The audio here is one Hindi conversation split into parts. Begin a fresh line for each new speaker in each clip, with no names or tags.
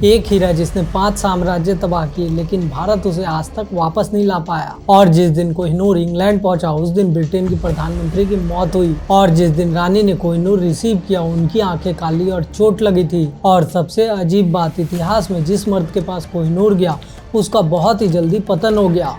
एक हीरा जिसने 5 साम्राज्य तबाह किए, लेकिन भारत उसे आज तक वापस नहीं ला पाया। और जिस दिन कोहिनूर इंग्लैंड पहुंचा उस दिन ब्रिटेन की प्रधानमंत्री की मौत हुई। और जिस दिन रानी ने कोहिनूर रिसीव किया उनकी आंखें काली और चोट लगी थी। और सबसे अजीब बात, इतिहास में जिस मर्द के पास कोहिनूर गया उसका बहुत ही जल्दी पतन हो गया।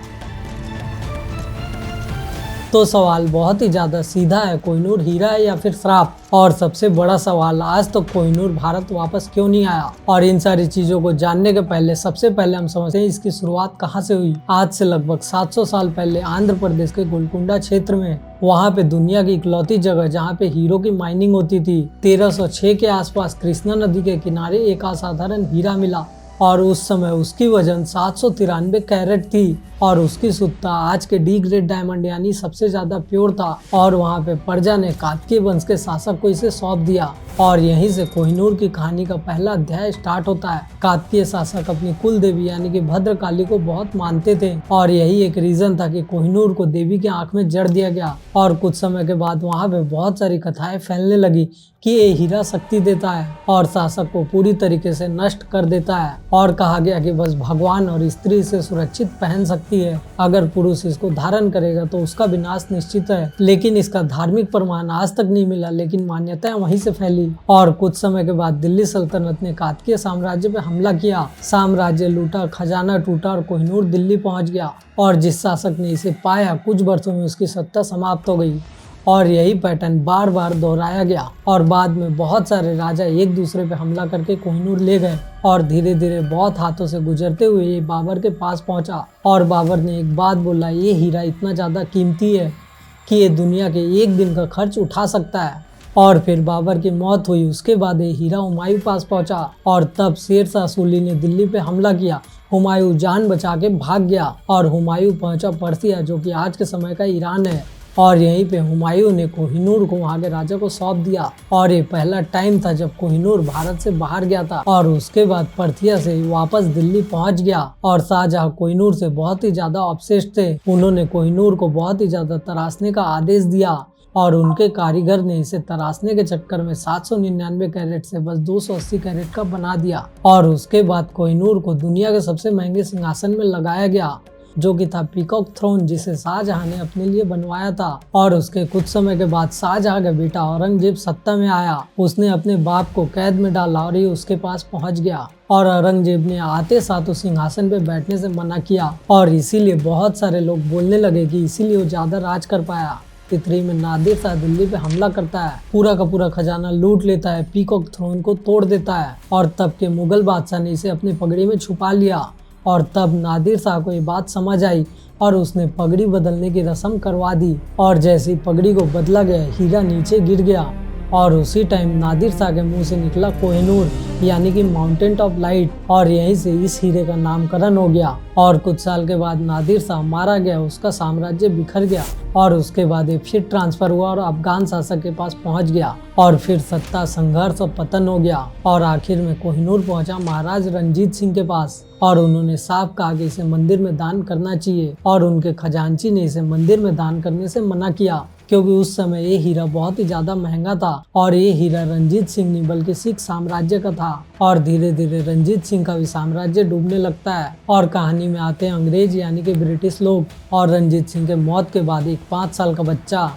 तो सवाल बहुत ही ज्यादा सीधा है, कोहिनूर हीरा है या फिर श्राप? और सबसे बड़ा सवाल, आज तक कोहिनूर भारत वापस क्यों नहीं आया? और इन सारी चीजों को जानने के पहले सबसे पहले हम समझते हैं इसकी शुरुआत कहाँ से हुई। आज से लगभग 700 साल पहले आंध्र प्रदेश के गोलकुंडा क्षेत्र में, वहाँ पे दुनिया की इकलौती जगह जहाँ पे हीरो की माइनिंग होती थी, 1306 के आसपास कृष्णा नदी के किनारे एक असाधारण हीरा मिला। और उस समय उसकी वजन 793 कैरेट थी और उसकी शुद्धता आज के डी ग्रेड डायमंड यानी सबसे ज्यादा प्योर था। और वहाँ पे प्रजा ने कात्कीय वंश के शासक को इसे सौंप दिया। और यहीं से कोहिनूर की कहानी का पहला अध्याय स्टार्ट होता है। कात्कीय शासक अपनी कुल देवी यानी कि भद्रकाली को बहुत मानते थे और यही एक रीजन था कि कोहिनूर को देवी की आंख में जड़ दिया गया। और कुछ समय के बाद वहाँ पे बहुत सारी कथाएं फैलने लगी कि ये हीरा शक्ति देता है और शासक को पूरी तरीके से नष्ट कर देता है। और कहा गया कि बस भगवान और स्त्री इसे सुरक्षित पहन सकती है, अगर पुरुष इसको धारण करेगा तो उसका विनाश निश्चित है। लेकिन इसका धार्मिक प्रमाण आज तक नहीं मिला, लेकिन मान्यताएं वहीं से फैली। और कुछ समय के बाद दिल्ली सल्तनत ने कात्कीय साम्राज्य पे हमला किया, साम्राज्य लूटा, खजाना टूटा और कोहिनूर दिल्ली पहुंच गया। और जिस शासक ने इसे पाया कुछ वर्षों में उसकी सत्ता समाप्त हो गई। और यही पैटर्न बार बार दोहराया गया और बाद में बहुत सारे राजा एक दूसरे पे हमला करके कोहिनूर ले गए। और धीरे धीरे बहुत हाथों से गुजरते हुए ये बाबर के पास पहुंचा। और बाबर ने एक बात बोला, ये हीरा इतना ज़्यादा कीमती है कि ये दुनिया के एक दिन का खर्च उठा सकता है। और फिर बाबर की मौत हुई, उसके बाद ये हीरा हुमायूं पास पहुंचा। और तब शेर शाह सूरी ने दिल्ली पे हमला किया। हुमायूं जान बचा के भाग गया और हुमायूं पहुंचा पर्सिया, जो कि आज के समय का ईरान है। और यहीं पे हुमायूं ने कोहिनूर को वहाँ के राजा को सौंप दिया। और ये पहला टाइम था जब कोहिनूर भारत से बाहर गया था। और उसके बाद पर्थिया से वापस दिल्ली पहुंच गया। और शाहजहां कोहिनूर से बहुत ही ज्यादा ऑब्सेस्ड थे, उन्होंने कोहिनूर को बहुत ही ज्यादा तराशने का आदेश दिया। और उनके कारीगर ने इसे तराशने के चक्कर में 799 कैरेट से बस 280 कैरेट का बना दिया। और उसके बाद कोहिनूर को दुनिया के सबसे महंगे सिंहासन में लगाया गया, जो कि था पीकॉक थ्रोन, जिसे शाहजहां ने अपने लिए बनवाया था। और उसके कुछ समय के बाद शाहजहां का बेटा औरंगजेब सत्ता में आया। उसने अपने बाप को कैद में डाला और ये उसके पास पहुंच गया। और औरंगजेब ने आते साथ उस सिंहासन पे बैठने से मना किया। और इसीलिए बहुत सारे लोग बोलने लगे कि इसीलिए वो ज्यादा राज कर पाया। 3 में नादिर शाह दिल्ली पे हमला करता है, पूरा का पूरा खजाना लूट लेता है, पीकॉक थ्रोन को तोड़ देता है। और तब के मुगल बादशाह ने इसे अपनी पगड़ी में छुपा लिया। और तब नादिर शाह को ये बात समझ आई और उसने पगड़ी बदलने की रस्म करवा दी। और जैसे ही पगड़ी को बदला गया, हीरा नीचे गिर गया। और उसी टाइम नादिर शाह के मुंह से निकला कोहिनूर यानी कि माउंटेन ऑफ लाइट। और यहीं से इस हीरे का नामकरण हो गया। और कुछ साल के बाद नादिर शाह मारा गया, उसका साम्राज्य बिखर गया। और उसके बाद ये फिर ट्रांसफर हुआ और अफगान शासक के पास पहुंच गया। और फिर सत्ता संघर्ष और पतन हो गया। और आखिर में कोहिनूर पहुंचा महाराज रंजीत सिंह के पास। और उन्होंने साफ कहा कि इसे मंदिर में दान करना चाहिए। और उनके खजांची ने इसे मंदिर में दान करने से मना किया, क्योंकि उस समय ये हीरा बहुत ही ज्यादा महंगा था। और ये हीरा रंजीत सिंह नहीं बल्कि सिख साम्राज्य का था। और धीरे धीरे रंजीत सिंह का भी साम्राज्य डूबने लगता है। और कहानी में आते हैं अंग्रेज यानी कि ब्रिटिश लोग। और रंजीत सिंह के मौत के बाद एक 5 साल का बच्चा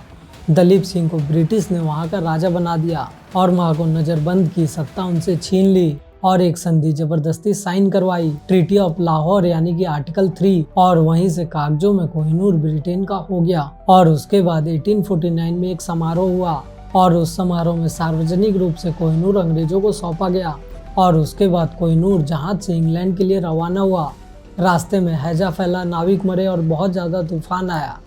दलीप सिंह को ब्रिटिश ने वहाँ का राजा बना दिया और वहाँ को नजरबंद की, सत्ता उनसे छीन ली। और एक संधि जबरदस्ती साइन करवाई, ट्रीटी ऑफ लाहौर यानी कि आर्टिकल 3। और वहीं से कागजों में कोहिनूर ब्रिटेन का हो गया। और उसके बाद 1849 में एक समारोह हुआ और उस समारोह में सार्वजनिक रूप से कोहिनूर अंग्रेजों को सौंपा गया। और उसके बाद कोहिनूर जहाज से इंग्लैंड के लिए रवाना हुआ। रास्ते में हैजा फैला, नाविक मरे और बहुत ज्यादा तूफान आया।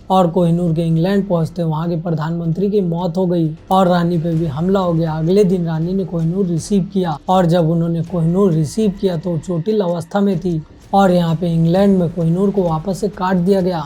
और कोहिनूर के इंग्लैंड पहुंचते वहां के प्रधानमंत्री की मौत हो गई और रानी पे भी हमला हो गया। अगले दिन रानी ने कोहिनूर रिसीव किया। और जब उन्होंने कोहिनूर रिसीव किया तो चोटिल अवस्था में थी। और यहाँ पे इंग्लैंड में कोहिनूर को वापस से काट दिया गया।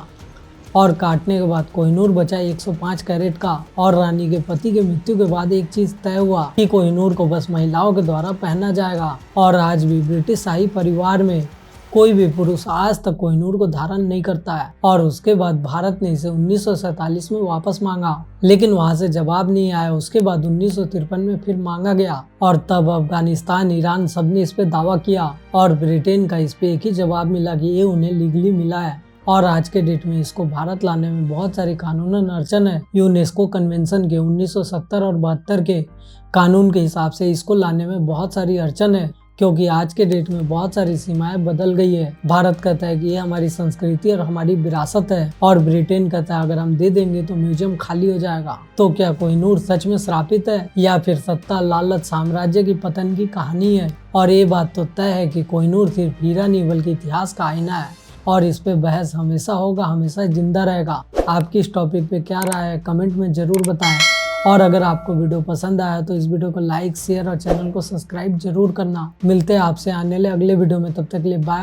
और काटने के बाद कोहिनूर बचा 105 कैरेट का। और रानी के पति के मृत्यु के बाद एक चीज तय हुआ कि कोहिनूर को बस महिलाओं के द्वारा पहना जाएगा। और आज भी ब्रिटिश शाही परिवार में कोई भी पुरुष आज तक कोहिनूर को धारण नहीं करता है और उसके बाद भारत ने इसे 1947 में वापस मांगा, लेकिन वहां से जवाब नहीं आया। उसके बाद 1953 में फिर मांगा गया और तब अफगानिस्तान, ईरान सबने इस पे दावा किया और ब्रिटेन का इस पे एक ही जवाब मिला कि ये उन्हें लीगली मिला है। और आज के डेट में इसको भारत लाने में बहुत सारी कानूनन अड़चन है। यूनेस्को कन्वेंशन के 1970 और 72 के कानून के हिसाब से इसको लाने में बहुत सारी अड़चन है, क्योंकि आज के डेट में बहुत सारी सीमाएं बदल गई है। भारत कहता है कि ये हमारी संस्कृति और हमारी विरासत है और ब्रिटेन कहता है अगर हम दे देंगे तो म्यूजियम खाली हो जाएगा। तो क्या कोहिनूर सच में श्रापित है या फिर सत्ता, लालच, साम्राज्य की पतन की कहानी है? और ये बात तो तय है कि कोहिनूर सिर्फ हीरा नहीं बल्कि इतिहास का आईना है और इस पे बहस हमेशा होगा, हमेशा जिंदा रहेगा। आपकी इस टॉपिक पे क्या राय है कमेंट में जरूर बताएं। और अगर आपको वीडियो पसंद आया तो इस वीडियो को लाइक, शेयर और चैनल को सब्सक्राइब जरूर करना। मिलते हैं आपसे आने वाले अगले वीडियो में, तब तक के लिए बाय।